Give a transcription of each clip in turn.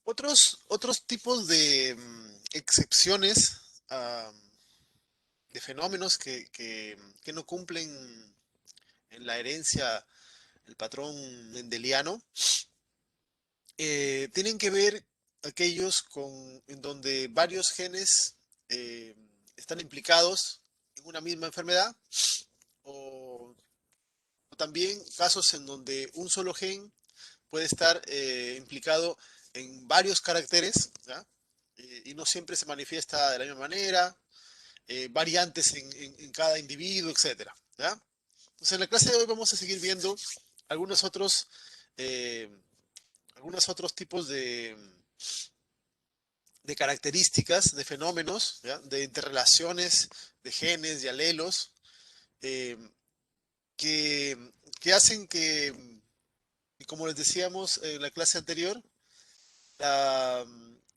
Otros tipos de excepciones de fenómenos que no cumplen en la herencia el patrón mendeliano, tienen que ver aquellos en donde varios genes eh, están implicados en una misma enfermedad o, o también casos en donde un solo gen puede estar implicado en varios caracteres, ¿ya? Y no siempre se manifiesta de la misma manera, variantes en cada individuo, etcétera, ¿ya? Entonces, en la clase de hoy vamos a seguir viendo algunos otros, eh, algunos otros tipos de características, de fenómenos, ¿ya? De interrelaciones de genes, de alelos, eh, que, que hacen que, como les decíamos en la clase anterior, la,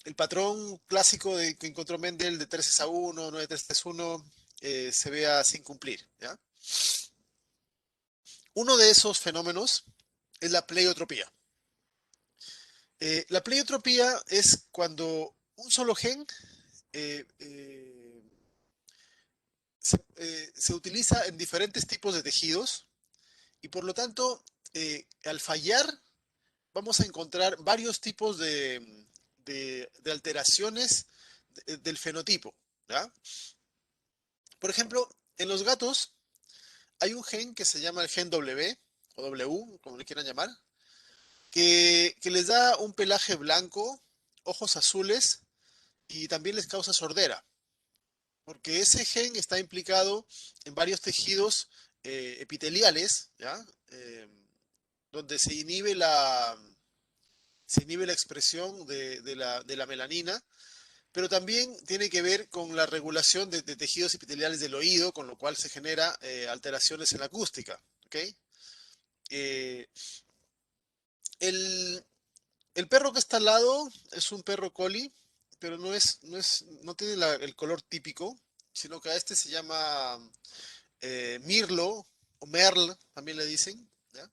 el patrón clásico que encontró Mendel de 3-1, 9-3-3-1, se vea sin cumplir, ¿ya? Uno de esos fenómenos es la pleiotropía. La pleiotropía es cuando un solo gen eh, eh, se utiliza en diferentes tipos de tejidos y por lo tanto, al fallar, vamos a encontrar varios tipos de alteraciones del fenotipo, ¿ya? Por ejemplo, en los gatos hay un gen que se llama el gen W o W, como le quieran llamar, que les da un pelaje blanco, ojos azules y también les causa sordera, porque ese gen está implicado en varios tejidos epiteliales, ¿ya? Donde se inhibe la expresión de la melanina, pero también tiene que ver con la regulación de tejidos epiteliales del oído, con lo cual se genera alteraciones en la acústica. ¿Okay? Eh, el, el perro que está al lado es un perro collie, pero no tiene el color típico, sino que a este se llama Mirlo o Merle, también le dicen, ¿ya?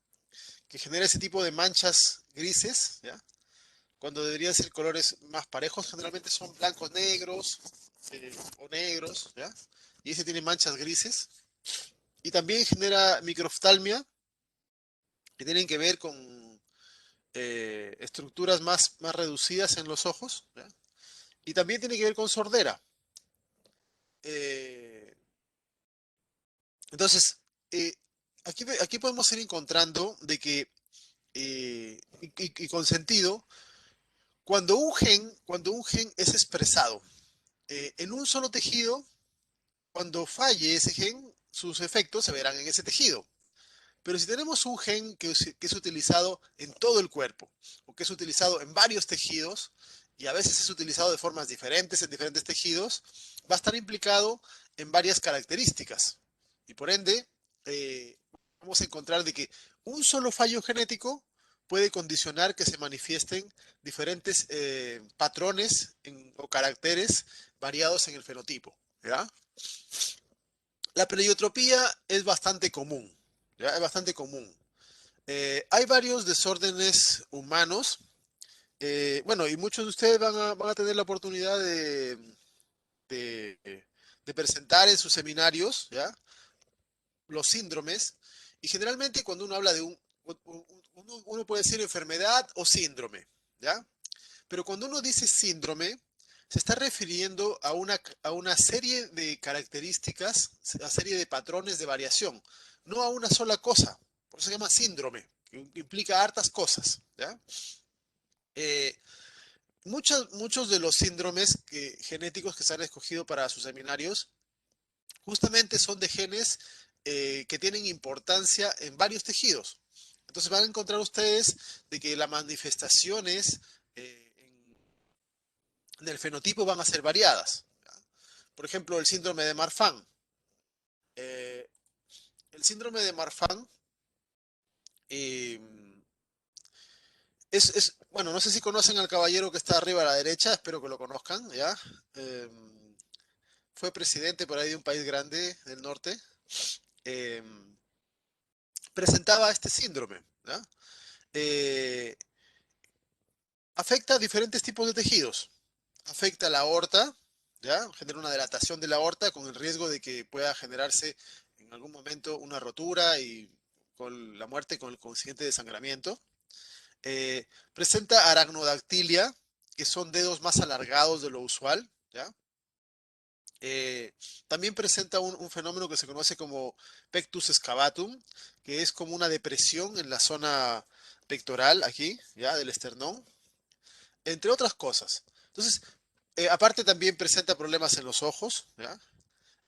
Que genera ese tipo de manchas grises, ¿ya? Cuando deberían ser colores más parejos, generalmente son blancos negros o negros, ¿ya? Y ese tiene manchas grises. Y también genera microftalmia, que tienen que ver con estructuras más reducidas en los ojos, ¿ya? Y también tiene que ver con sordera. Eh, entonces, eh, aquí podemos ir encontrando de que, y con sentido, cuando un gen es expresado en un solo tejido, cuando falle ese gen, sus efectos se verán en ese tejido. Pero si tenemos un gen que es utilizado en todo el cuerpo o que es utilizado en varios tejidos y a veces es utilizado de formas diferentes en diferentes tejidos, va a estar implicado en varias características. Y por ende, eh, vamos a encontrar de que un solo fallo genético puede condicionar que se manifiesten diferentes patrones o caracteres variados en el fenotipo. ¿Ya? La pleiotropía es bastante común. ¿Ya? Es bastante común. Hay varios desórdenes humanos. Bueno, y muchos de ustedes van a tener la oportunidad de, de presentar en sus seminarios, ¿ya? Los síndromes. Y generalmente cuando uno habla de uno puede decir enfermedad o síndrome, ¿ya? Pero cuando uno dice síndrome, se está refiriendo a una serie de características, a serie de patrones de variación, no a una sola cosa. Por eso se llama síndrome, que implica hartas cosas, ¿ya? Eh, muchos de los síndromes genéticos que se han escogido para sus seminarios justamente son de genes que tienen importancia en varios tejidos. Entonces van a encontrar ustedes de que las manifestaciones en el fenotipo van a ser variadas. ¿Ya? Por ejemplo, el síndrome de Marfan. Eh, el síndrome de Marfan eh, bueno, no sé si conocen al caballero que está arriba a la derecha, espero que lo conozcan, ¿ya? Eh, Fue presidente por ahí de un país grande del norte. Eh, Presentaba este síndrome, ¿ya? Eh, Afecta a diferentes tipos de tejidos. Afecta a la aorta, ¿ya? Genera una dilatación de la aorta con el riesgo de que pueda generarse en algún momento una rotura y con la muerte con el consiguiente desangramiento. Presenta aracnodactilia, que son dedos más alargados de lo usual, ¿ya? Eh, También presenta un fenómeno que se conoce como pectus excavatum, que es como una depresión en la zona pectoral aquí, ¿ya? Del esternón, entre otras cosas. Entonces, aparte también presenta problemas en los ojos, ¿ya?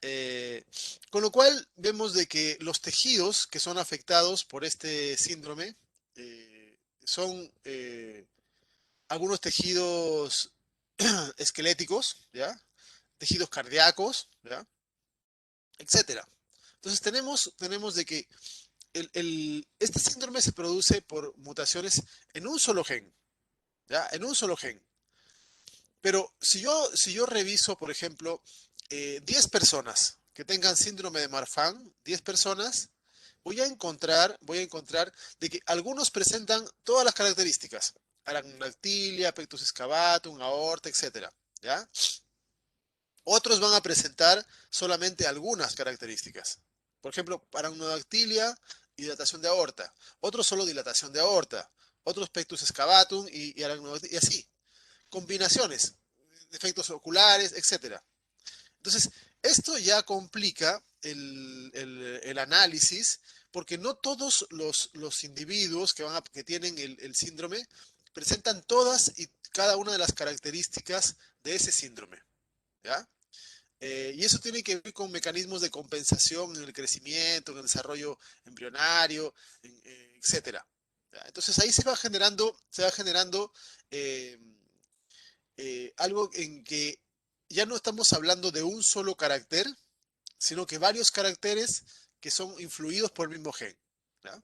Eh, con lo cual vemos de que los tejidos que son afectados por este síndrome son algunos tejidos esqueléticos, ¿ya? Tejidos cardíacos, ¿ya? Etcétera. Entonces tenemos de que este síndrome se produce por mutaciones en un solo gen, ¿ya? En un solo gen. Pero si yo reviso, por ejemplo, 10 personas que tengan síndrome de Marfan, 10 personas, voy a encontrar de que algunos presentan todas las características. Aracnodactilia, pectus excavatum, aorta, etcétera, ¿ya? Otros van a presentar solamente algunas características. Por ejemplo, aracnodactilia y dilatación de aorta. Otros solo dilatación de aorta. Otros pectus excavatum y aracnodactilia, y así. Combinaciones, efectos oculares, etcétera. Entonces, esto ya complica el análisis porque no todos los individuos que tienen el síndrome presentan todas y cada una de las características de ese síndrome, ¿ya? Y eso tiene que ver con mecanismos de compensación en el crecimiento, en el desarrollo embrionario, etcétera. ¿Ya? Entonces ahí se va generando eh, algo en que ya no estamos hablando de un solo carácter, sino que varios caracteres que son influidos por el mismo gen. ¿Ya?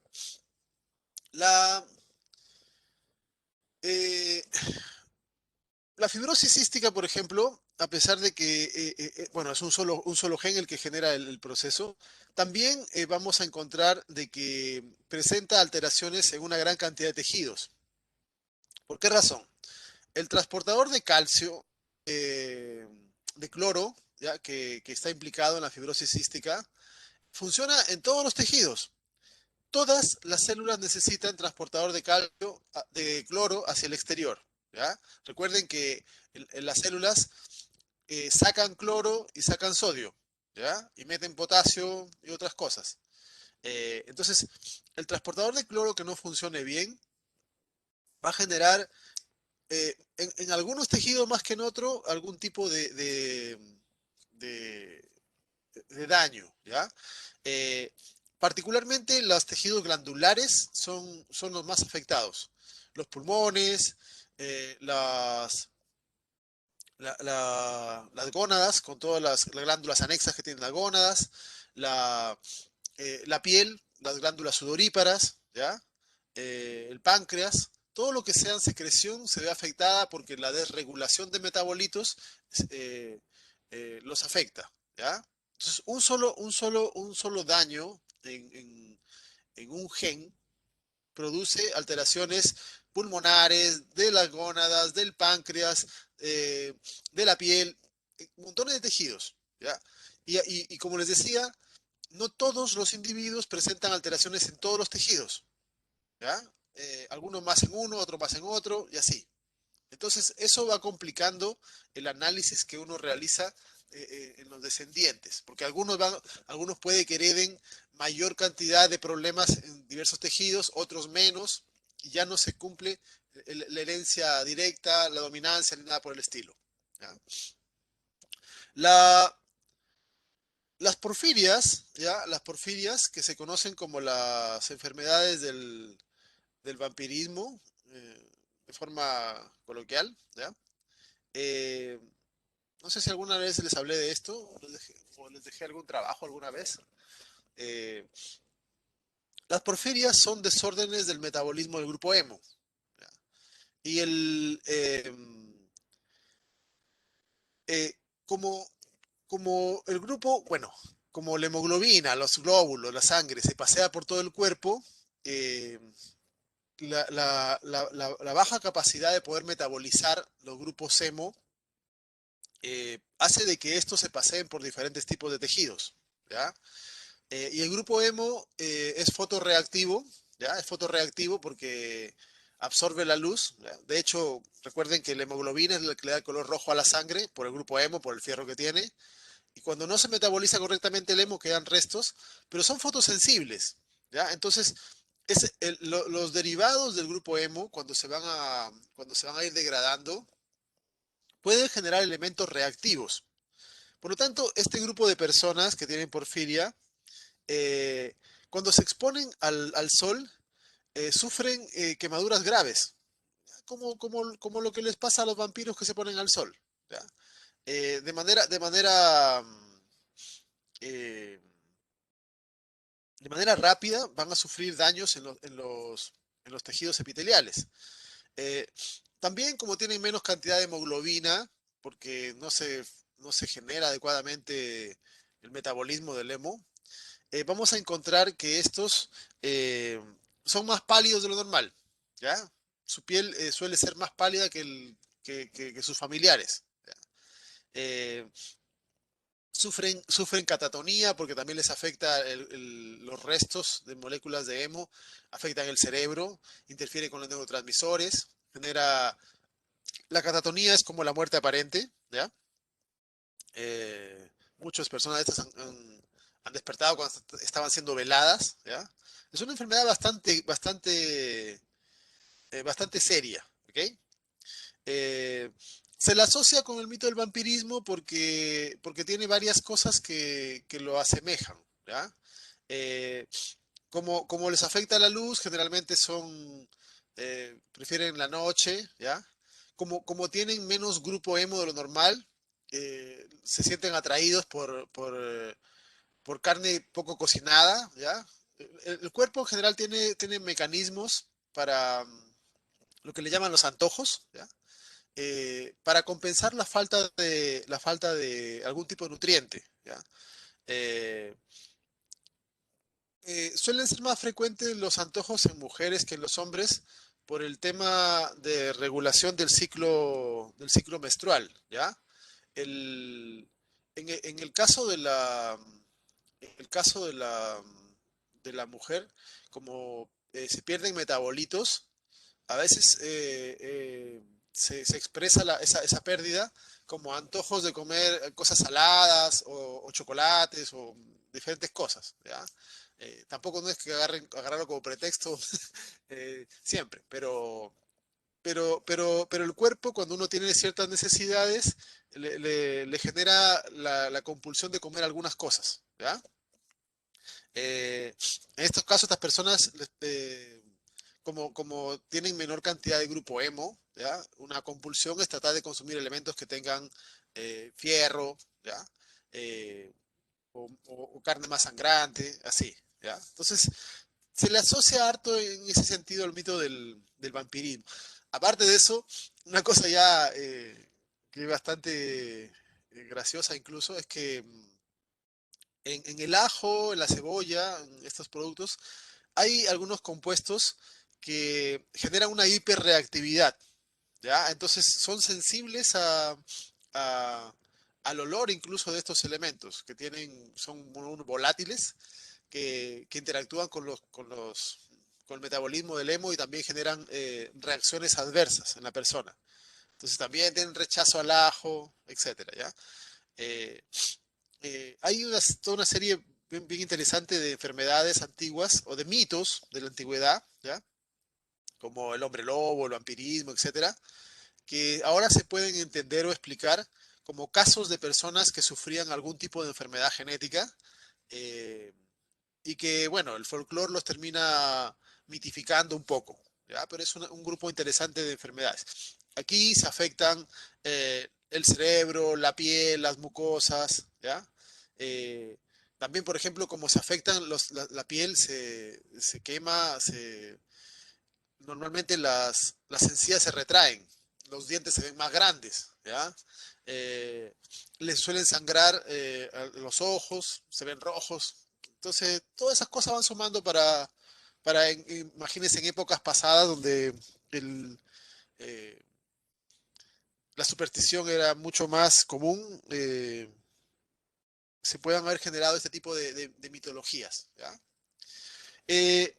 La, eh, la fibrosis cística, por ejemplo, a pesar de que, bueno, es un solo gen el que genera el proceso, también vamos a encontrar de que presenta alteraciones en una gran cantidad de tejidos. ¿Por qué razón? El transportador de calcio, de cloro, ¿ya? Que está implicado en la fibrosis cística, funciona en todos los tejidos. Todas las células necesitan transportador de calcio, de cloro hacia el exterior. ¿Ya? Recuerden que las células sacan cloro y sacan sodio, ¿ya? Y meten potasio y otras cosas. Entonces, el transportador de cloro que no funcione bien va a generar en algunos tejidos más que en otro algún tipo de, de daño, ¿ya? Eh, Particularmente los tejidos glandulares son los más afectados. Los pulmones, las gónadas, con todas las glándulas anexas que tienen las gónadas, la, la piel, las glándulas sudoríparas, ¿ya? El páncreas, todo lo que sea secreción se ve afectada porque la desregulación de metabolitos eh, los afecta, ¿ya? Entonces, un solo daño en un gen produce alteraciones pulmonares, de las gónadas, del páncreas, eh, de la piel, montones de tejidos, ¿ya? Y como les decía, no todos los individuos presentan alteraciones en todos los tejidos, ¿ya? Algunos más en uno, otros más en otro, y así. Entonces, eso va complicando el análisis que uno realiza en los descendientes, porque algunos puede que hereden mayor cantidad de problemas en diversos tejidos, otros menos, y ya no se cumple la herencia directa, la dominancia, ni nada por el estilo. ¿Ya? La, las porfirias, ¿ya? Las porfirias, que se conocen como las enfermedades del vampirismo, de forma coloquial, ¿ya? Eh, no sé si alguna vez les hablé de esto o les dejé algún trabajo alguna vez. Eh, las porfirias son desórdenes del metabolismo del grupo hemo. ¿Ya? Y eh, como, como el grupo, bueno, como la hemoglobina, los glóbulos, la sangre se pasea por todo el cuerpo, eh, la baja capacidad de poder metabolizar los grupos hemo hace de que estos se paseen por diferentes tipos de tejidos, ¿ya? Y el grupo hemo es fotorreactivo, ¿ya? Es fotorreactivo porque absorbe la luz, ¿ya? De hecho, recuerden que la hemoglobina es la que le da el color rojo a la sangre por el grupo hemo, por el fierro que tiene. Y cuando no se metaboliza correctamente el hemo quedan restos, pero son fotosensibles, ¿ya? Entonces, los derivados del grupo hemo, cuando se van a ir degradando, pueden generar elementos reactivos. Por lo tanto, este grupo de personas que tienen porfiria, eh, cuando se exponen al sol, sufren quemaduras graves, como lo que les pasa a los vampiros que se ponen al sol, ¿ya? De eh, de manera rápida van a sufrir daños en los tejidos epiteliales. Eh, También como tienen menos cantidad de hemoglobina, porque no se genera adecuadamente el metabolismo del hemo, vamos a encontrar que estos eh, son más pálidos de lo normal, ¿ya? Su piel suele ser más pálida que sus familiares, ¿ya? Eh, sufren catatonía porque también les afecta los restos de moléculas de hemo, afectan el cerebro, interfiere con los neurotransmisores, genera... La catatonía es como la muerte aparente, ¿ya? Muchas personas de estas han despertado cuando estaban siendo veladas, ¿ya? Es una enfermedad bastante seria, ¿ok? Eh, Se la asocia con el mito del vampirismo porque tiene varias cosas que lo asemejan, ¿ya? Eh, como les afecta la luz, generalmente prefieren la noche, ¿ya? Como tienen menos grupo hemo de lo normal, se sienten atraídos por carne poco cocinada, ¿ya? El cuerpo en general tiene mecanismos para lo que le llaman los antojos, ¿ya? Para compensar la falta de algún tipo de nutriente, ¿ya? Eh, Suelen ser más frecuentes los antojos en mujeres que en los hombres por el tema de regulación del ciclo menstrual, ¿ya? El, en el caso en el caso de la mujer, como se pierden metabolitos, a veces se expresa esa pérdida como antojos de comer cosas saladas o chocolates o diferentes cosas, ¿ya? Tampoco no es que agarrarlo como pretexto siempre, pero el cuerpo cuando uno tiene ciertas necesidades le genera la compulsión de comer algunas cosas, ¿ya? En estos casos, estas personas, como tienen menor cantidad de grupo hemo, ¿ya? Una compulsión es tratar de consumir elementos que tengan fierro, ¿ya? Eh, o carne más sangrante, así, ¿ya? Entonces, se le asocia harto en ese sentido el mito del vampirismo. Aparte de eso, una cosa ya que es bastante graciosa incluso, es que en el ajo, en la cebolla, en estos productos, hay algunos compuestos que generan una hiperreactividad, ¿ya? Entonces son sensibles a- al olor incluso de estos elementos, son volátiles que interactúan con el metabolismo del hemo y también generan reacciones adversas en la persona. Entonces también tienen rechazo al ajo, etcétera, ¿ya? Eh, Hay toda una serie bien interesante de enfermedades antiguas o de mitos de la antigüedad, ¿ya? Como el hombre lobo, el vampirismo, etcétera, que ahora se pueden entender o explicar como casos de personas que sufrían algún tipo de enfermedad genética eh, y que, bueno, el folclore los termina mitificando un poco, ¿ya? Pero es un grupo interesante de enfermedades. Aquí se afectan el cerebro, la piel, las mucosas, ¿ya? Eh, También, por ejemplo, como se afectan la piel, se quema, normalmente las encías se retraen, los dientes se ven más grandes, ¿ya? Les suelen sangrar los ojos, se ven rojos. Entonces, todas esas cosas van sumando imagínense en épocas pasadas donde el, eh, la superstición era mucho más común, se puedan haber generado este tipo de mitologías. ¿Ya? Eh,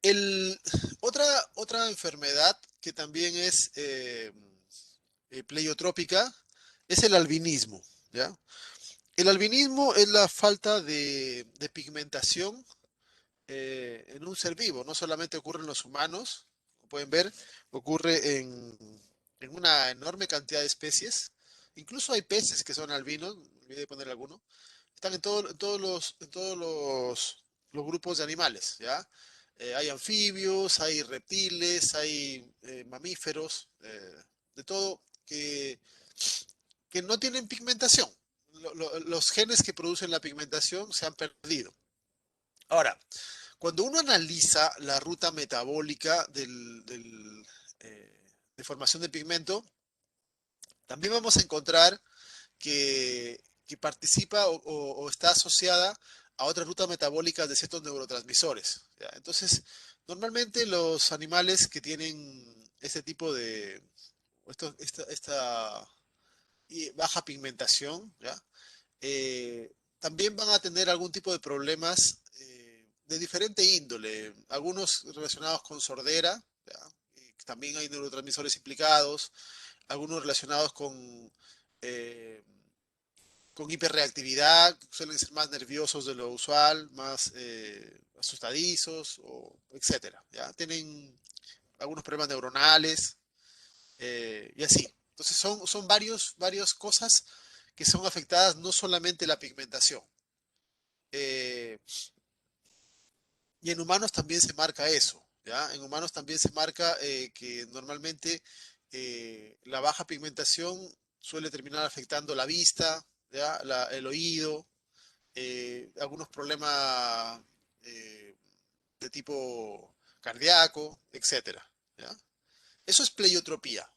el, otra enfermedad que también es pleiotrópica es el albinismo. ¿Ya? El albinismo es la falta de pigmentación en un ser vivo. No solamente ocurre en los humanos, como pueden ver, ocurre en una enorme cantidad de especies. Incluso hay peces que son albinos, me olvidé de poner alguno. Están en todos los grupos de animales, ¿ya? Hay anfibios, hay reptiles, hay mamíferos, de todo que no tienen pigmentación. Los genes que producen la pigmentación se han perdido. Ahora, cuando uno analiza la ruta metabólica de formación de pigmento, también vamos a encontrar que participa o está asociada a otras rutas metabólicas de ciertos neurotransmisores. ¿Ya? Entonces, normalmente los animales que tienen este tipo de, esta baja pigmentación, ¿ya? También van a tener algún tipo de problemas de diferente índole, algunos relacionados con sordera, ¿ya? También hay neurotransmisores implicados, algunos relacionados eh, con hiperreactividad, suelen ser más nerviosos de lo usual, más asustadizos, etcétera. ¿Ya? Tienen algunos problemas neuronales y así. Entonces son varias cosas que son afectadas, no solamente la pigmentación. Eh, y en humanos también se marca eso, ¿ya? En humanos también se marca que normalmente la baja pigmentación suele terminar afectando la vista, ¿ya? El oído, algunos problemas eh, de tipo cardíaco, etcétera, ¿ya? Eso es pleiotropía.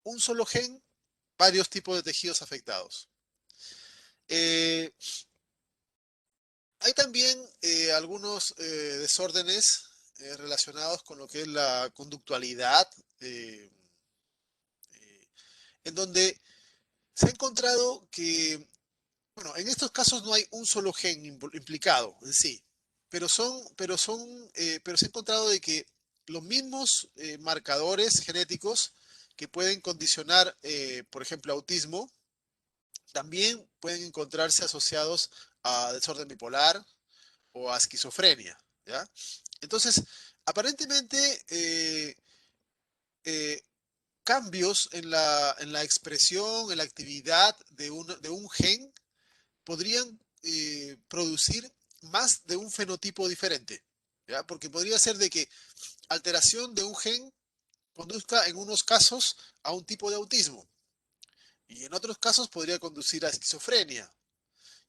Un solo gen, varios tipos de tejidos afectados. Eh, Hay también algunos desórdenes relacionados con lo que es la conductualidad, eh, eh, en donde se ha encontrado que, bueno, en estos casos no hay un solo gen implicado en sí, pero se ha encontrado de que los mismos marcadores genéticos que pueden condicionar, por ejemplo, autismo, también pueden encontrarse asociados a desorden bipolar, o a esquizofrenia, ¿ya? Entonces, aparentemente, eh, cambios en la expresión, en la actividad de un gen podrían producir más de un fenotipo diferente, ¿ya? Porque podría ser de que alteración de un gen conduzca en unos casos a un tipo de autismo y en otros casos podría conducir a esquizofrenia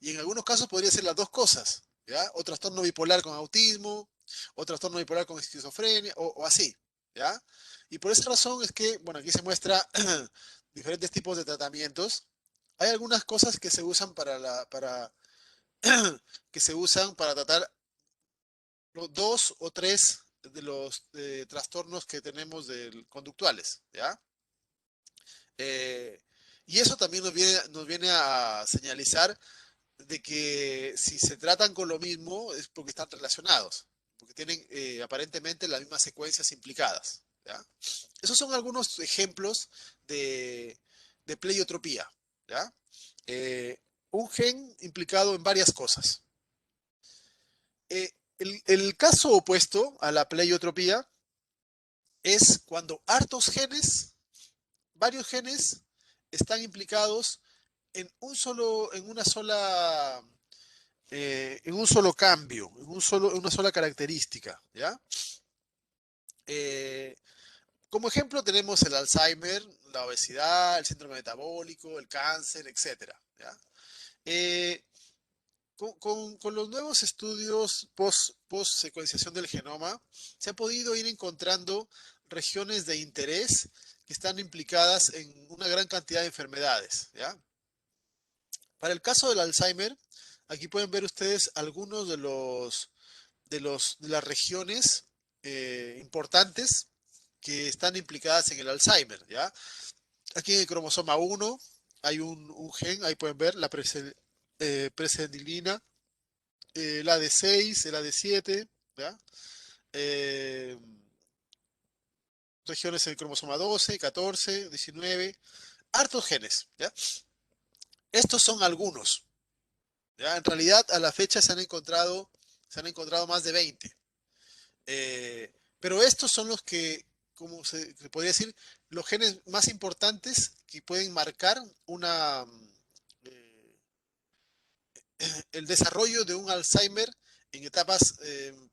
y en algunos casos podría ser las dos cosas, ¿ya? O trastorno bipolar con autismo, o trastorno bipolar con esquizofrenia, o así, ¿ya? Y por esa razón es que, bueno, aquí se muestra diferentes tipos de tratamientos. Hay algunas cosas que se usan que se usan para tratar los dos o tres de los trastornos que tenemos conductuales, ¿ya? Eh, y eso también nos viene a señalizar de que si se tratan con lo mismo es porque están relacionados, porque tienen aparentemente las mismas secuencias implicadas. ¿Ya? Esos son algunos ejemplos de pleiotropía. ¿Ya? Eh, un gen implicado en varias cosas. El caso opuesto a la pleiotropía es cuando varios genes, están implicados en un solo cambio, en una sola característica, ¿ya? Eh, Como ejemplo tenemos el Alzheimer, la obesidad, el síndrome metabólico, el cáncer, etcétera, ¿ya? Eh, con los nuevos estudios post-secuenciación del genoma, se ha podido ir encontrando regiones de interés que están implicadas en una gran cantidad de enfermedades, ¿ya? Para el caso del Alzheimer, aquí pueden ver ustedes algunos de las regiones importantes que están implicadas en el Alzheimer, ¿ya? Aquí en el cromosoma 1 hay un gen, ahí pueden ver la presenilina, el AD6, el AD7, ¿ya? Eh, regiones en el cromosoma 12, 14, 19, hartos genes, ¿ya? Estos son algunos, ¿ya? En realidad, a la fecha se han encontrado más de 20. Pero estos son los que, como se podría decir, los genes más importantes que pueden marcar eh, el desarrollo de un Alzheimer en etapas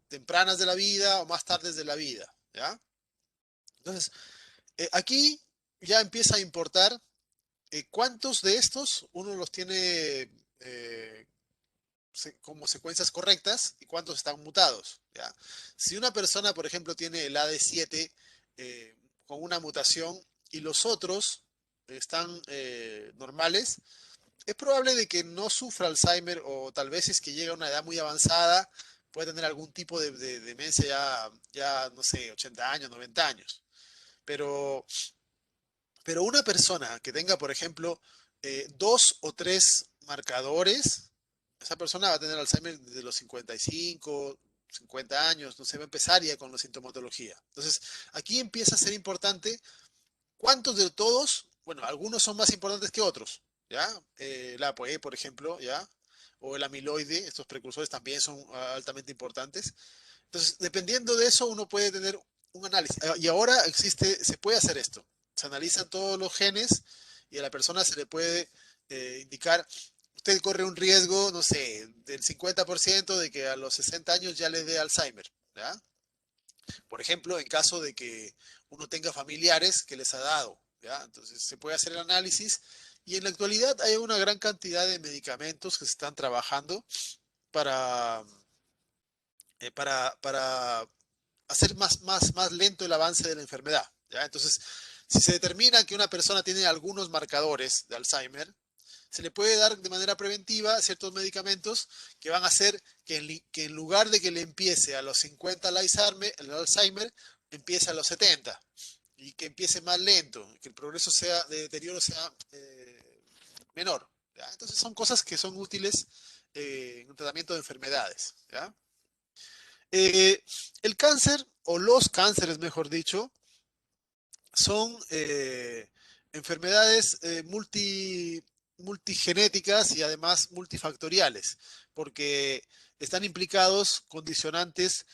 tempranas de la vida o más tardes de la vida, ¿ya? Entonces, aquí ya empieza a importar cuántos de estos uno los tiene como secuencias correctas y cuántos están mutados, ¿ya? Si una persona, por ejemplo, tiene el AD7 con una mutación y los otros están normales, es probable de que no sufra Alzheimer o tal vez es que llega a una edad muy avanzada, puede tener algún tipo de demencia ya, no sé, 80 años, 90 años. Pero, pero una persona que tenga, por ejemplo, dos o tres marcadores, esa persona va a tener Alzheimer desde los 55, 50 años, no se va a empezar ya con la sintomatología. Entonces, aquí empieza a ser importante cuántos de todos, bueno, algunos son más importantes que otros, ¿ya? La ApoE, por ejemplo, ¿ya? O el amiloide, estos precursores también son altamente importantes. Entonces, dependiendo de eso, uno puede tener un análisis. Y ahora se puede hacer esto. Se analizan todos los genes y a la persona se le puede indicar, usted corre un riesgo, no sé, del 50% de que a los 60 años ya le dé Alzheimer, ¿ya? Por ejemplo, en caso de que uno tenga familiares que les ha dado, ¿ya? Entonces se puede hacer el análisis y en la actualidad hay una gran cantidad de medicamentos que se están trabajando para, para hacer más lento el avance de la enfermedad, ¿ya? Entonces, si se determina que una persona tiene algunos marcadores de Alzheimer, se le puede dar de manera preventiva ciertos medicamentos que van a hacer que en lugar de que le empiece a los 50 el Alzheimer empiece a los 70 y que empiece más lento, que el progreso de deterioro sea menor, ¿ya? Entonces son cosas que son útiles en un tratamiento de enfermedades, ¿ya? Eh, el cáncer, o los cánceres, mejor dicho, son enfermedades multigenéticas y además multifactoriales, porque están implicados condicionantes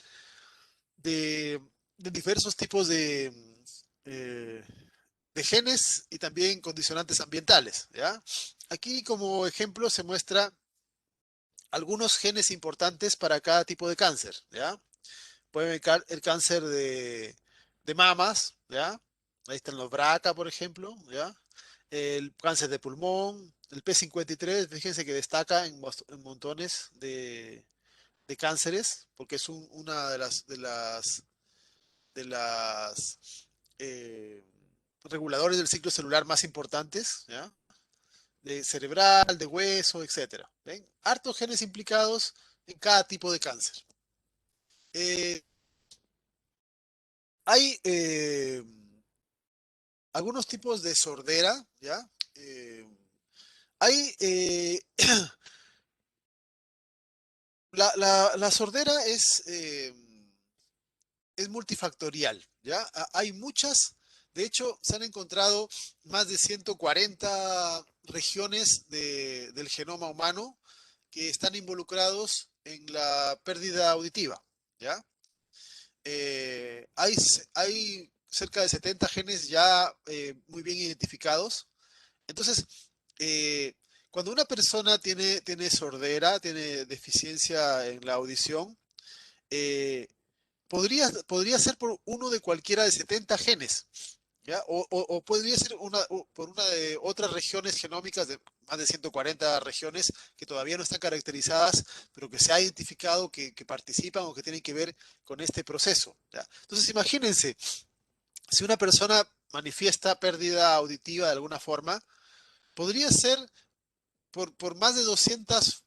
de, de diversos tipos eh, de genes y también condicionantes ambientales, ¿ya? Aquí como ejemplo se muestra algunos genes importantes para cada tipo de cáncer, ¿ya? Puede ver el cáncer de mamas, ¿ya? Ahí están los BRCA, por ejemplo, ¿ya? El cáncer de pulmón, el P53, fíjense que destaca en montones de cánceres, porque es una de las eh, reguladores del ciclo celular más importantes, ¿ya? De cerebral, de hueso, etcétera. ¿Ven? Hartos genes implicados en cada tipo de cáncer. Eh, hay algunos tipos de sordera, ¿ya? Eh, hay, la sordera es multifactorial, ¿ya? Hay muchas, de hecho, se han encontrado más de 140 regiones del genoma humano que están involucrados en la pérdida auditiva, ¿ya? Hay cerca de 70 genes ya muy bien identificados. Entonces, eh, cuando una persona tiene sordera, tiene deficiencia en la audición, eh, podría ser por uno de cualquiera de 70 genes, ¿ya? O podría ser por una de otras regiones genómicas de más de 140 regiones que todavía no están caracterizadas, pero que se ha identificado que participan o que tienen que ver con este proceso, ¿ya? Entonces, imagínense, si una persona manifiesta pérdida auditiva de alguna forma, podría ser por más de 200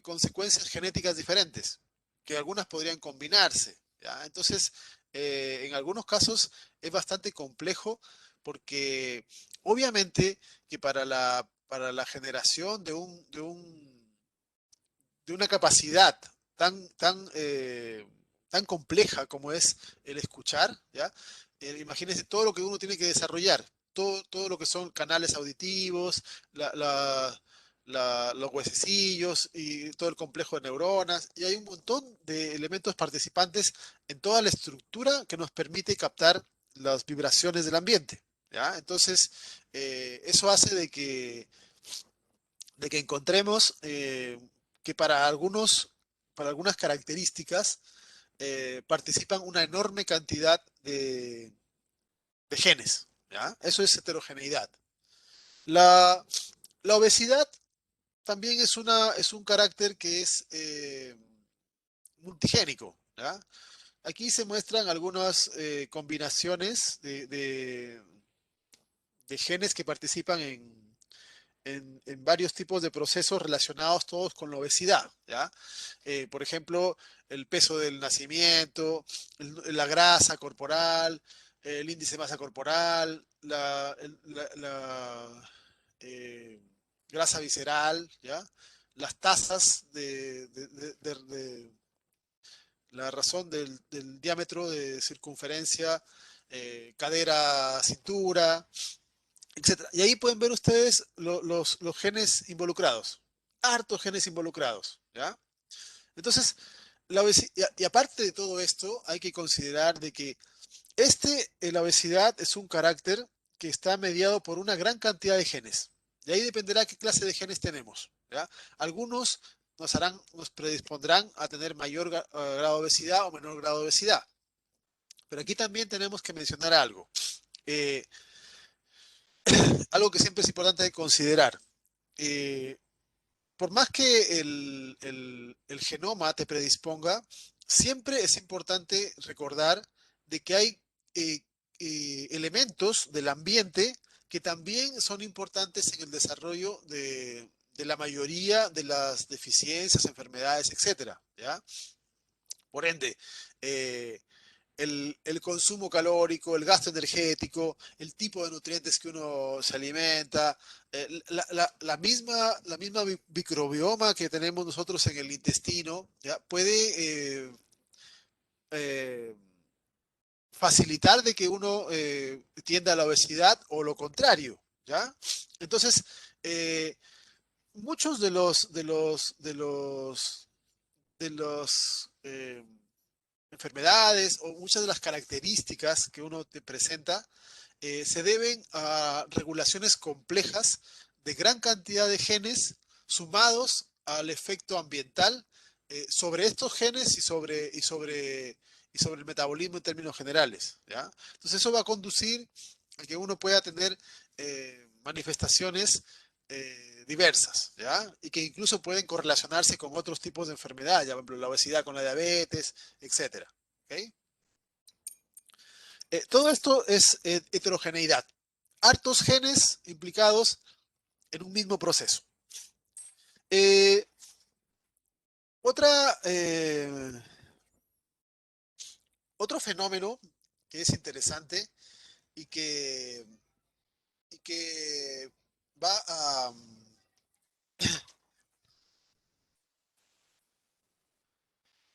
consecuencias genéticas diferentes. que algunas podrían combinarse, ¿ya? Entonces, en algunos casos es bastante complejo porque obviamente que para la generación de una capacidad tan compleja como es el escuchar, ¿ya? Imagínense todo lo que uno tiene que desarrollar, todo lo que son canales auditivos, la, la- los huesecillos y todo el complejo de neuronas, y hay un montón de elementos participantes en toda la estructura que nos permite captar las vibraciones del ambiente, ¿ya? Entonces, eso hace de que encontremos que para algunas características, participan una enorme cantidad de genes, ¿ya? Eso es heterogeneidad. La, la obesidad también es un carácter que es multigénico, ¿ya? Aquí se muestran algunas combinaciones de genes que participan en varios tipos de procesos relacionados todos con la obesidad, ¿ya? Por ejemplo, el peso del nacimiento, la grasa corporal, el índice de masa corporal, eh, grasa visceral, ¿ya? Las tasas de la razón del diámetro de circunferencia, cadera-cintura, etcétera. Y ahí pueden ver ustedes los genes involucrados, hartos genes involucrados, ¿ya? Entonces, y aparte de todo esto, hay que considerar de que la obesidad es un carácter que está mediado por una gran cantidad de genes. De ahí dependerá qué clase de genes tenemos, ¿ya? Algunos nos predispondrán a tener mayor grado de obesidad o menor grado de obesidad. Pero aquí también tenemos que mencionar algo. Eh, Algo que siempre es importante considerar. Eh, por más que el genoma te predisponga, siempre es importante recordar de que hay eh, elementos del ambiente que también son importantes en el desarrollo de la mayoría de las deficiencias, enfermedades, etcétera, ¿ya? Por ende, eh, el consumo calórico, el gasto energético, el tipo de nutrientes que uno se alimenta, la misma microbioma que tenemos nosotros en el intestino, ¿ya? Puede eh, facilitar de que uno tienda a la obesidad o lo contrario, ¿ya? Entonces, eh, muchos de los enfermedades o muchas de las características que uno te presenta se deben a regulaciones complejas de gran cantidad de genes sumados al efecto ambiental sobre estos genes y sobre el metabolismo en términos generales, ¿ya? Entonces eso va a conducir a que uno pueda tener manifestaciones diversas, ¿ya? Y que incluso pueden correlacionarse con otros tipos de enfermedades, ya, por ejemplo, la obesidad con la diabetes, etcétera. ¿Ok? Todo esto es heterogeneidad. Hartos genes implicados en un mismo proceso. Eh, otra, otro fenómeno que es interesante y y que va a,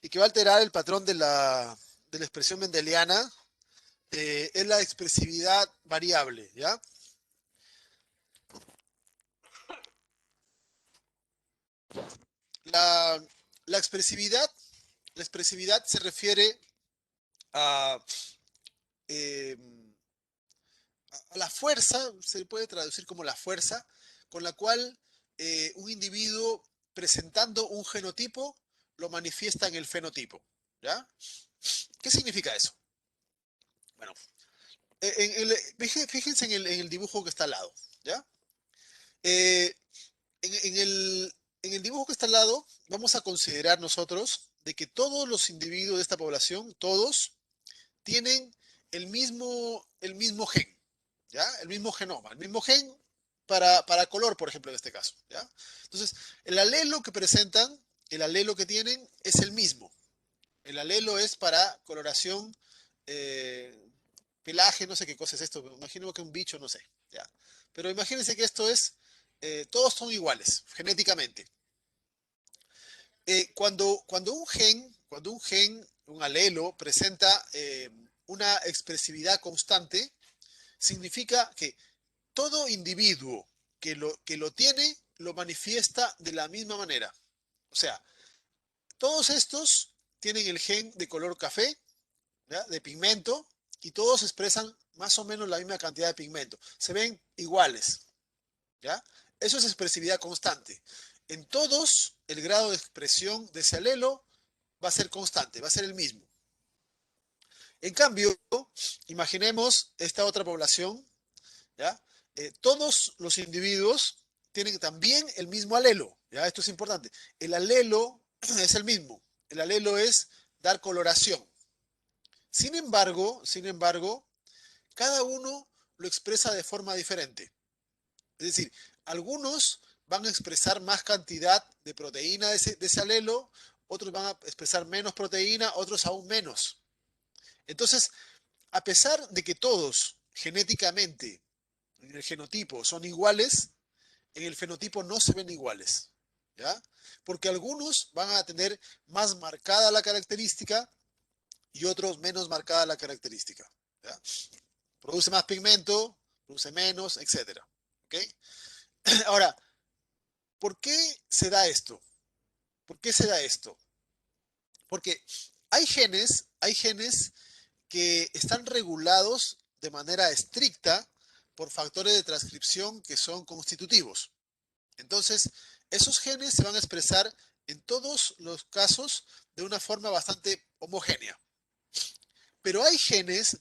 y que va a alterar el patrón de la expresión mendeliana es la expresividad variable, ¿ya? La, la expresividad, la expresividad se refiere a, eh, a la fuerza, se puede traducir como la fuerza, con la cual un individuo presentando un genotipo lo manifiesta en el fenotipo, ¿ya? ¿Qué significa eso? Bueno, fíjense en el dibujo que está al lado, ¿ya? Eh, en el dibujo que está al lado, vamos a considerar nosotros de que todos los individuos de esta población, todos, tienen el mismo gen, ¿ya? El mismo genoma, el mismo gen para color, por ejemplo, en este caso, ¿ya? Entonces, el alelo que presentan, el alelo que tienen es el mismo, El alelo es para coloración, pelaje, no sé qué cosa es esto. Me imagino que un bicho, no sé. ¿Ya? Pero imagínense que esto es, todos son iguales genéticamente. Un alelo presenta una expresividad constante, significa que todo individuo que lo tiene lo manifiesta de la misma manera. O sea, todos estos tienen el gen de color café, ¿ya? De pigmento, y todos expresan más o menos la misma cantidad de pigmento. Se ven iguales, ¿ya? Eso es expresividad constante. En todos, el grado de expresión de ese alelo va a ser constante, va a ser el mismo. En cambio, imaginemos esta otra población, ¿ya? Todos los individuos tienen también el mismo alelo, ¿ya? Esto es importante. El alelo es el mismo. El alelo es dar coloración. Sin embargo, cada uno lo expresa de forma diferente. Es decir, algunos van a expresar más cantidad de proteína de ese alelo, otros van a expresar menos proteína, otros aún menos. Entonces, a pesar de que todos genéticamente en el genotipo son iguales, en el fenotipo no se ven iguales, ¿ya? Porque algunos van a tener más marcada la característica y otros menos marcada la característica, ¿ya? Produce más pigmento, produce menos, etcétera. ¿Ok? Ahora, ¿por qué se da esto? ¿Por qué se da esto? Porque hay genes que están regulados de manera estricta por factores de transcripción que son constitutivos. Entonces, esos genes se van a expresar en todos los casos de una forma bastante homogénea. Pero hay genes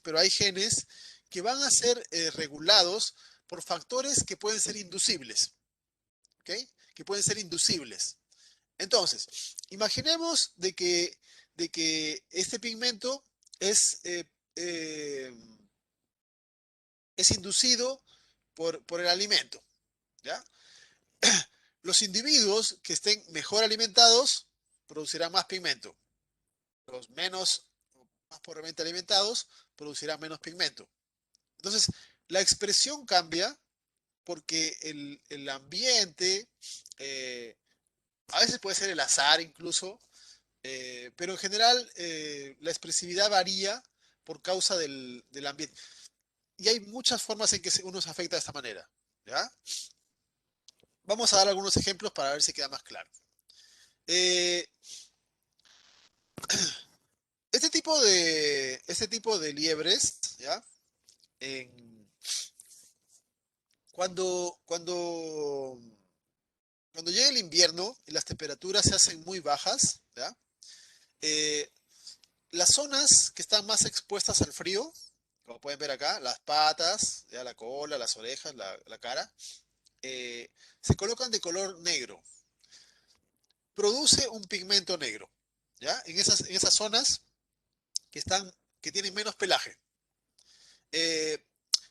que van a ser regulados por factores que pueden ser inducibles, ¿ok? Que pueden ser inducibles. Entonces, imaginemos de que este pigmento es, eh, eh, es inducido por el alimento, ¿ya? Los individuos que estén mejor alimentados producirán más pigmento. Los menos, más pobremente alimentados producirán menos pigmento. Entonces, la expresión cambia porque el ambiente, eh, a veces puede ser el azar incluso, pero en general la expresividad varía por causa del ambiente. Y hay muchas formas en que uno se afecta de esta manera, ¿ya? Vamos a dar algunos ejemplos para ver si queda más claro. Eh, este tipo de liebres, ¿ya? En- cuando llega el invierno y las temperaturas se hacen muy bajas, ¿ya? Eh, las zonas que están más expuestas al frío, como pueden ver acá, las patas, ¿ya? La cola, las orejas, la cara, eh, se colocan de color negro. Produce un pigmento negro, ¿ya? En esas zonas que tienen menos pelaje. Eh,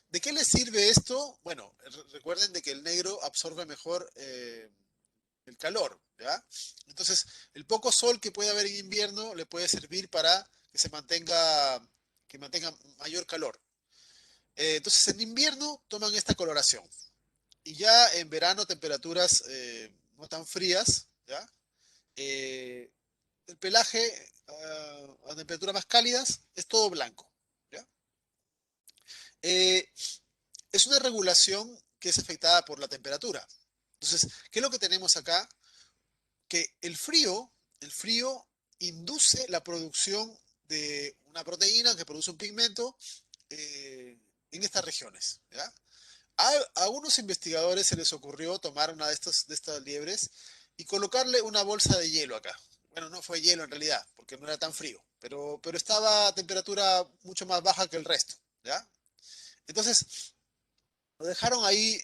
¿De qué les sirve esto? Bueno, recuerden de que el negro absorbe mejor el calor, ¿ya? Entonces, el poco sol que puede haber en invierno le puede servir para que mantenga mayor calor. Entonces, en invierno toman esta coloración. Y ya en verano, temperaturas no tan frías, ¿ya? Eh, el pelaje a temperaturas más cálidas es todo blanco, ¿ya? Eh, es una regulación que es afectada por la temperatura. Entonces, ¿qué es lo que tenemos acá? Que el frío induce la producción de una proteína que produce un pigmento en estas regiones, ¿ya? A unos investigadores se les ocurrió tomar una de estas liebres y colocarle una bolsa de hielo acá. Bueno, no fue hielo en realidad, porque no era tan frío, pero estaba a temperatura mucho más baja que el resto, ¿ya? Entonces, lo dejaron ahí,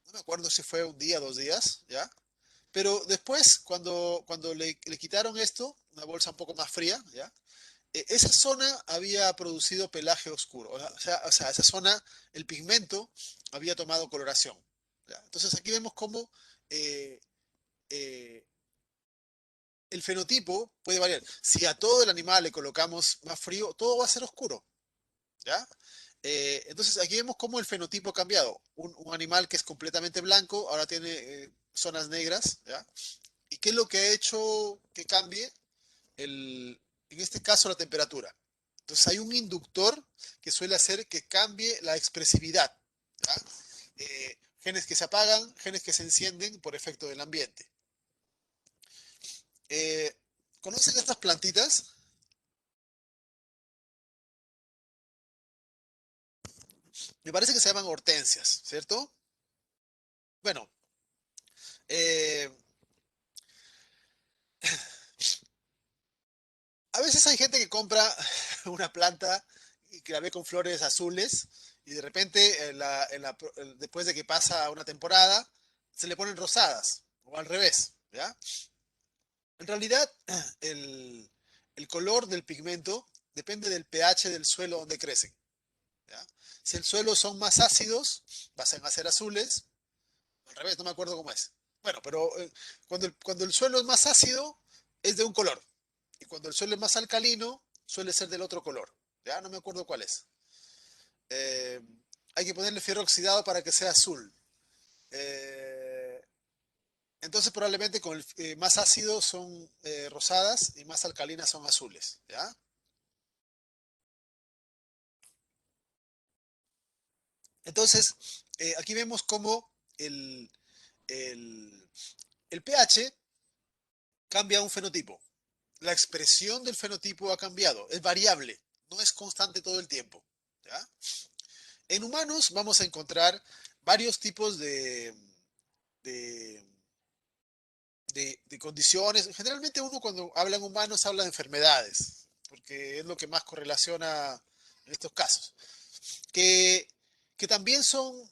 no me acuerdo si fue un día, 2 días, ¿ya? Pero después, cuando le quitaron esto, una bolsa un poco más fría, ¿ya? Esa zona había producido pelaje oscuro. O sea, esa zona, el pigmento había tomado coloración, ¿ya? Entonces aquí vemos cómo eh, eh, el fenotipo puede variar. Si a todo el animal le colocamos más frío, todo va a ser oscuro, ¿ya? Entonces aquí vemos cómo el fenotipo ha cambiado. Un animal que es completamente blanco ahora tiene zonas negras, ¿ya? ¿Y qué es lo que ha hecho que cambie? En este caso la temperatura. Entonces hay un inductor que suele hacer que cambie la expresividad, ¿ya? Genes que se apagan, genes que se encienden por efecto del ambiente. Eh, ¿Conocen estas plantitas? Me parece que se llaman hortensias, ¿cierto? Bueno, eh, a veces hay gente que compra una planta y que la ve con flores azules y de repente después de que pasa una temporada se le ponen rosadas o al revés, ¿ya? En realidad el, el color del pigmento depende del pH del suelo donde crecen, ¿ya? Si el suelo son más ácidos, van a ser azules, al revés, no me acuerdo cómo es. Bueno, pero cuando el suelo es más ácido es de un color. Y cuando el suelo es más alcalino, suele ser del otro color. Ya no me acuerdo cuál es. Eh, Hay que ponerle fierro oxidado para que sea azul. Eh, entonces probablemente con el más ácido son rosadas y más alcalinas son azules. ¿Ya? Entonces, aquí vemos cómo el, el pH cambia un fenotipo. La expresión del fenotipo ha cambiado, es variable, no es constante todo el tiempo. ¿Ya? En humanos vamos a encontrar varios tipos de, de condiciones. Generalmente uno cuando habla en humanos habla de enfermedades, porque es lo que más correlaciona en estos casos, que, que también son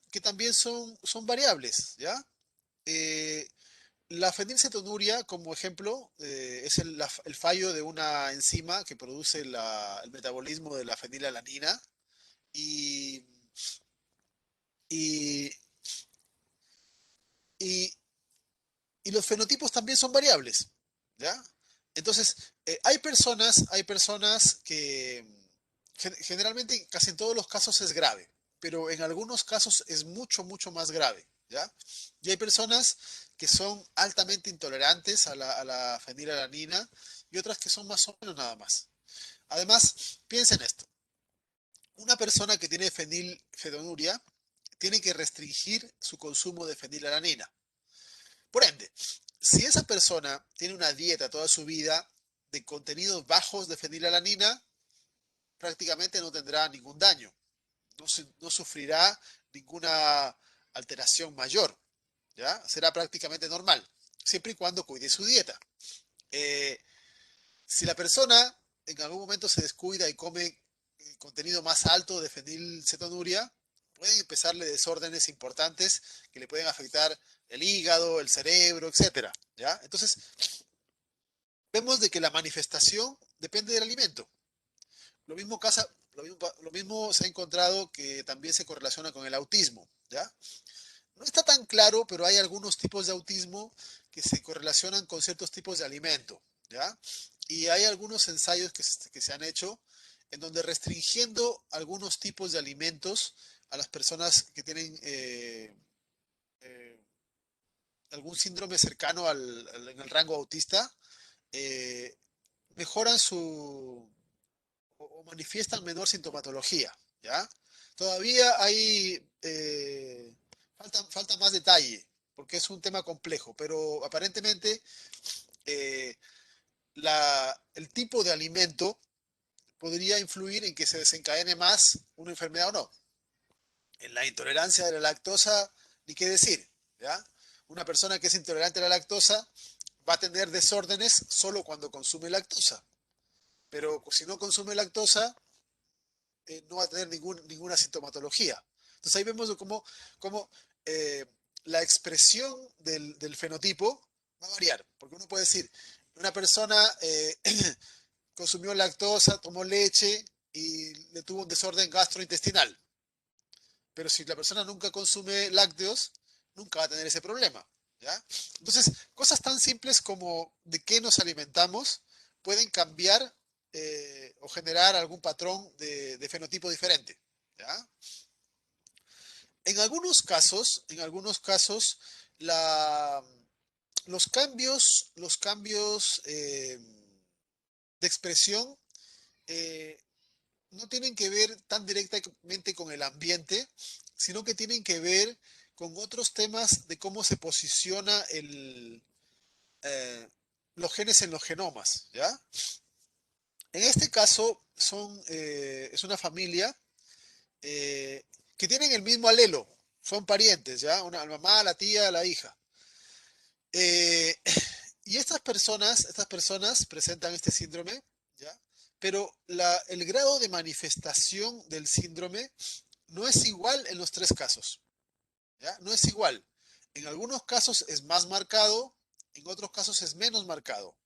variables, ¿ya? Eh, la fenilcetonuria, como ejemplo, es el fallo de una enzima que produce el metabolismo de la fenilalanina y, y, y, y los fenotipos también son variables, ¿ya? Entonces, hay personas que generalmente, casi en todos los casos es grave, pero en algunos casos es mucho, mucho más grave, ¿ya? Y hay personas que son altamente intolerantes a la fenilalanina y otras que son más o menos nada más. Además, piensen esto, una persona que tiene fenilfetonuria tiene que restringir su consumo de fenilalanina. Por ende, si esa persona tiene una dieta toda su vida de contenidos bajos de fenilalanina, prácticamente no tendrá ningún daño, no sufrirá ninguna alteración mayor, ¿ya? Será prácticamente normal, siempre y cuando cuide su dieta. Eh, si la persona en algún momento se descuida y come contenido más alto de fenilcetonuria, pueden empezarle desórdenes importantes que le pueden afectar el hígado, el cerebro, etcétera, ¿ya? Entonces, vemos de que la manifestación depende del alimento. Lo mismo se ha encontrado que también se correlaciona con el autismo, ¿ya? No está tan claro, pero hay algunos tipos de autismo que se correlacionan con ciertos tipos de alimento, ¿ya? Y hay algunos ensayos que se han hecho en donde restringiendo algunos tipos de alimentos a las personas que tienen eh, algún síndrome cercano en el rango autista, eh, mejoran o manifiestan menor sintomatología, ¿ya? Todavía falta más detalle, porque es un tema complejo, pero aparentemente eh, el tipo de alimento podría influir en que se desencadene más una enfermedad o no. En la intolerancia de la lactosa, ni qué decir, ¿ya? Una persona que es intolerante a la lactosa va a tener desórdenes solo cuando consume lactosa, pero si no consume lactosa, no va a tener ninguna sintomatología. Entonces ahí vemos cómo eh, la expresión del fenotipo va a variar, porque uno puede decir, una persona consumió lactosa, tomó leche y le tuvo un desorden gastrointestinal, pero si la persona nunca consume lácteos, nunca va a tener ese problema. ¿ya? Entonces, cosas tan simples como de qué nos alimentamos pueden cambiar o generar algún patrón de fenotipo diferente, ¿ya? En algunos casos, la, los cambios de expresión eh, no tienen que ver tan directamente con el ambiente, sino que tienen que ver con otros temas de cómo se posiciona eh, los genes en los genomas, ¿ya? En este caso es una familia eh, que tienen el mismo alelo, son parientes, ¿ya? Una, la mamá, la tía, la hija. Eh, y estas personas presentan este síndrome, ¿ya? Pero el grado de manifestación del síndrome no es igual en los tres casos, ¿ya? No es igual. En algunos casos es más marcado, en otros casos es menos marcado.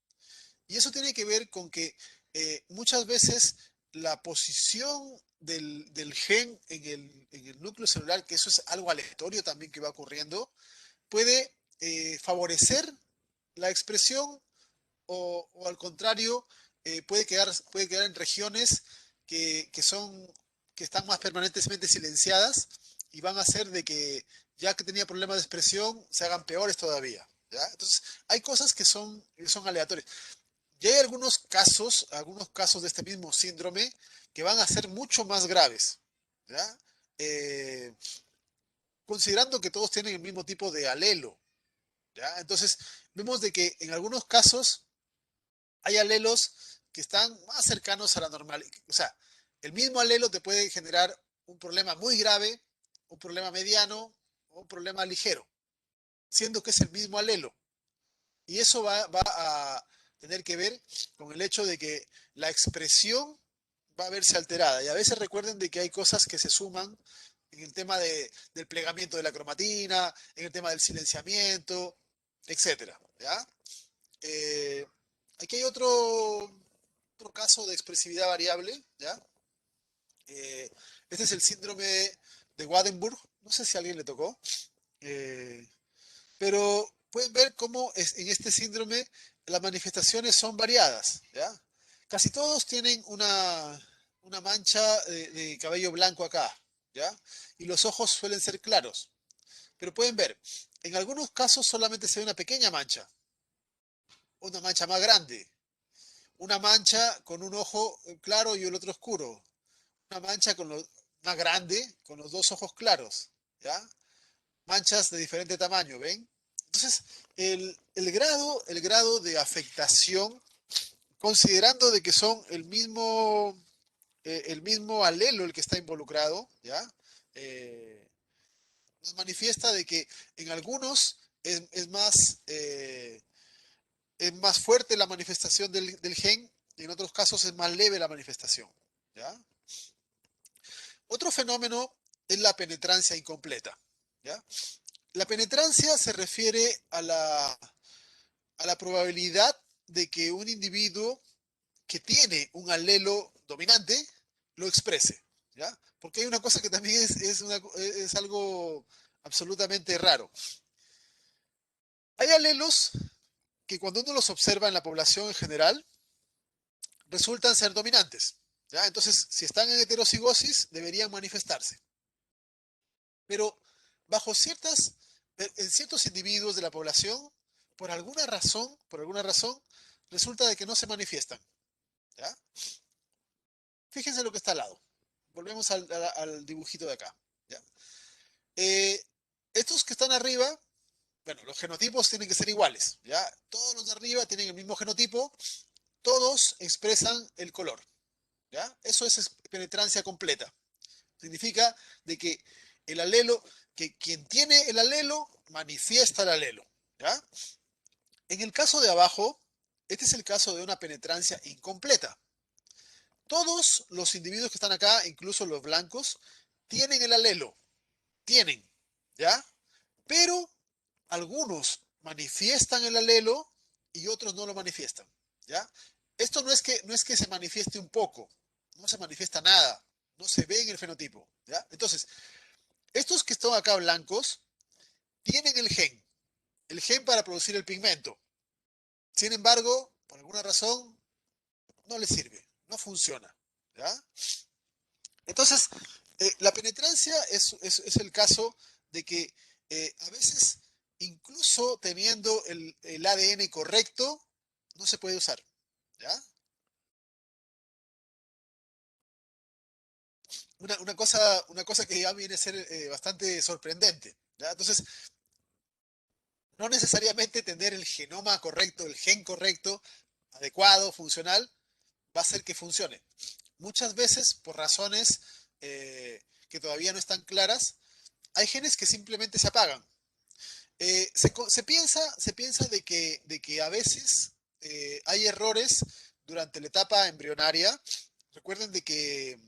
Y eso tiene que ver con que muchas veces la posición del gen en el núcleo celular, que eso es algo aleatorio también que va ocurriendo, puede favorecer la expresión o al contrario, puede quedar en regiones que son, que están más permanentemente silenciadas y van a hacer de que ya que tenía problemas de expresión se hagan peores todavía. ¿Ya? Entonces, hay cosas que son aleatorias. Y hay algunos casos de este mismo síndrome que van a ser mucho más graves. ¿Ya? Eh, considerando que todos tienen el mismo tipo de alelo. ¿Ya? Entonces, vemos de que en algunos casos hay alelos que están más cercanos a la normalidad. O sea, el mismo alelo te puede generar un problema muy grave, un problema mediano o un problema ligero, siendo que es el mismo alelo. Y eso va a tener que ver con el hecho de que la expresión va a verse alterada. Y a veces recuerden de que hay cosas que se suman en el tema del plegamiento de la cromatina, en el tema del silenciamiento, etcétera. ¿Ya? Eh, aquí hay otro caso de expresividad variable, ¿ya? Eh, este es el síndrome de Waardenburg. No sé si a alguien le tocó, eh, pero pueden ver cómo en este síndrome las manifestaciones son variadas, ¿ya? Casi todos tienen una mancha de cabello blanco acá, ¿ya? Y los ojos suelen ser claros. Pero pueden ver, en algunos casos solamente se ve una mancha más grande, una mancha con un ojo claro y el otro oscuro, una mancha más grande con los dos ojos claros, ¿ya? Manchas de diferente tamaño, ¿ven? Entonces, el grado de afectación, considerando de que son el mismo alelo el que está involucrado, ¿ya? Eh, nos manifiesta de que en algunos es más fuerte la manifestación del gen y en otros casos es más leve la manifestación, ¿ya? Otro fenómeno es la penetrancia incompleta, ¿ya? La penetrancia se refiere a la probabilidad de que un individuo que tiene un alelo dominante lo exprese, ¿ya? Porque hay una cosa que también es algo absolutamente raro. Hay alelos que cuando uno los observa en la población en general, resultan ser dominantes, ¿ya? Entonces, si están en heterocigosis, deberían manifestarse. Pero bajo en ciertos individuos de la población, por alguna razón, resulta de que no se manifiestan, ¿ya? Fíjense lo que está al lado. Volvemos al dibujito de acá, ¿ya? Eh, estos que están arriba, bueno, los genotipos tienen que ser iguales, ¿ya? Todos los de arriba tienen el mismo genotipo, todos expresan el color, ¿ya? Eso es penetrancia completa. Significa de que el alelo, que quien tiene el alelo manifiesta el alelo, ¿ya? En el caso de abajo, este es el caso de una penetrancia incompleta. Todos los individuos que están acá, incluso los blancos, tienen el alelo, tienen, ¿ya? Pero algunos manifiestan el alelo y otros no lo manifiestan, ¿ya? Esto no es que se manifieste un poco, no se manifiesta nada, no se ve en el fenotipo, ¿ya? Entonces, estos que están acá blancos tienen el gen. el gen para producir el pigmento. Sin embargo, por alguna razón, no le sirve, no funciona. ¿Ya? Entonces, la penetrancia es el caso de que a veces, incluso teniendo el ADN correcto, no se puede usar. ¿Ya? Una cosa que ya viene a ser bastante sorprendente. ¿Ya? Entonces, no necesariamente tener el genoma correcto, el gen correcto, adecuado, funcional, va a hacer que funcione. Muchas veces, por razones que todavía no están claras, hay genes que simplemente se apagan. Se piensa de que a veces hay errores durante la etapa embrionaria. Recuerden de que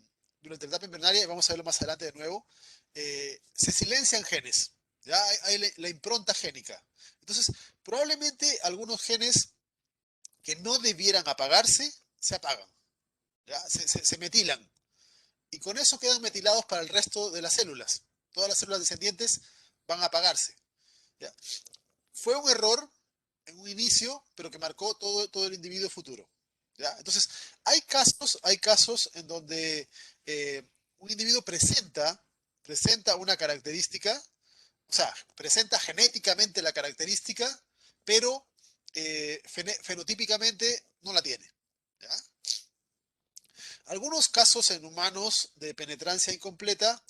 durante la etapa embrionaria, y vamos a verlo más adelante de nuevo, se silencian genes. ¿Ya? Hay la impronta génica. Entonces, probablemente algunos genes que no debieran apagarse, se apagan. ¿Ya? Se metilan. Y con eso quedan metilados para el resto de las células. Todas las células descendientes van a apagarse. ¿Ya? Fue un error en un inicio, pero que marcó todo el individuo futuro. ¿Ya? Entonces, hay casos en donde un individuo presenta una característica, o sea, presenta genéticamente la característica, pero fenotípicamente no la tiene. ¿Ya? Algunos casos en humanos de penetrancia incompleta,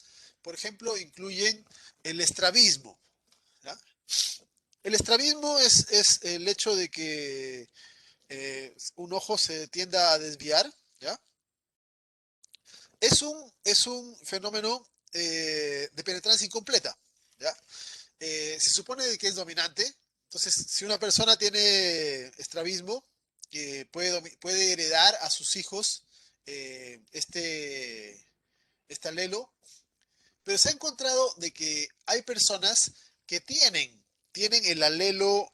por ejemplo, incluyen el estrabismo. ¿Ya? El estrabismo es el hecho de que un ojo se tienda a desviar, ¿ya? Es un fenómeno de penetrancia incompleta, ¿ya? Se supone que es dominante, entonces si una persona tiene estrabismo, puede heredar a sus hijos este alelo, pero se ha encontrado de que hay personas que tienen el alelo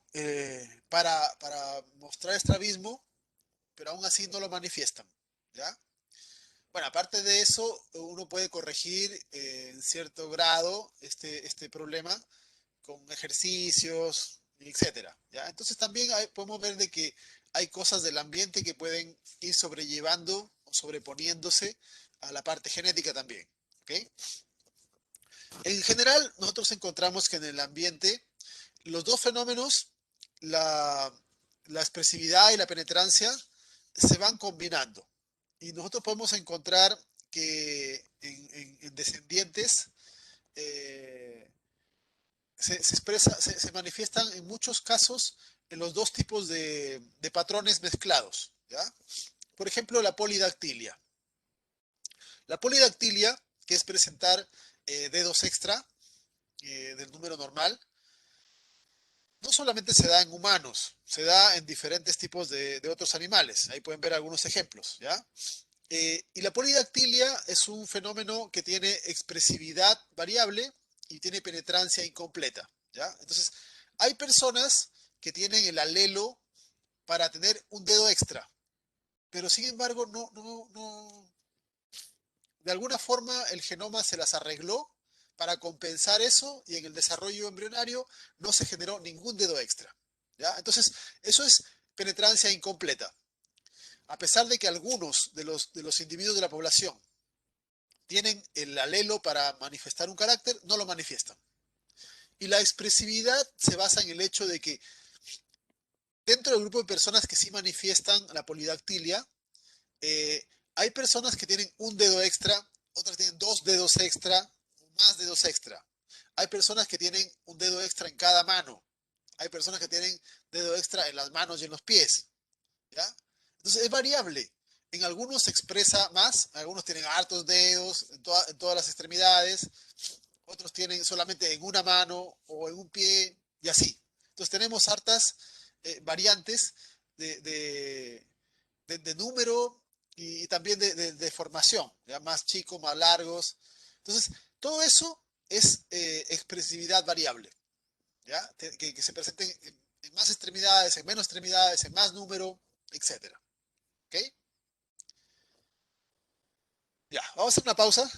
para mostrar estrabismo, pero aún así no lo manifiestan, ¿ya? Bueno, aparte de eso, uno puede corregir en cierto grado este problema con ejercicios, etcétera, ¿ya? Entonces también podemos ver de que hay cosas del ambiente que pueden ir sobrellevando o sobreponiéndose a la parte genética también, ¿ok? En general, nosotros encontramos que en el ambiente los dos fenómenos, la, la expresividad y la penetrancia, se van combinando. Y nosotros podemos encontrar que en descendientes se manifiestan en muchos casos en los dos tipos de patrones mezclados. ¿Ya? Por ejemplo, la polidactilia. La polidactilia, que es presentar dedos extra del número normal, no solamente se da en humanos, se da en diferentes tipos de otros animales. Ahí pueden ver algunos ejemplos, ¿ya? Y la polidactilia es un fenómeno que tiene expresividad variable y tiene penetrancia incompleta, ¿ya? Entonces, hay personas que tienen el alelo para tener un dedo extra, pero sin embargo, de alguna forma el genoma se las arregló para compensar eso y en el desarrollo embrionario no se generó ningún dedo extra, ¿ya? Entonces, eso es penetrancia incompleta. A pesar de que algunos de los individuos de la población tienen el alelo para manifestar un carácter, no lo manifiestan. Y la expresividad se basa en el hecho de que dentro del grupo de personas que sí manifiestan la polidactilia, hay personas que tienen un dedo extra, otras tienen dos dedos extra, más dedos extra. Hay personas que tienen un dedo extra en cada mano. Hay personas que tienen dedo extra en las manos y en los pies. ¿Ya? Entonces es variable. En algunos se expresa más, algunos tienen hartos dedos en todas las extremidades, otros tienen solamente en una mano o en un pie y así. Entonces tenemos hartas variantes de, de, de número y también de formación, ¿ya? Más chicos, más largos. Entonces, todo eso es expresividad variable, ¿ya? Que se presenten en más extremidades, en menos extremidades, en más número, etcétera. ¿Ok? Ya, vamos a hacer una pausa.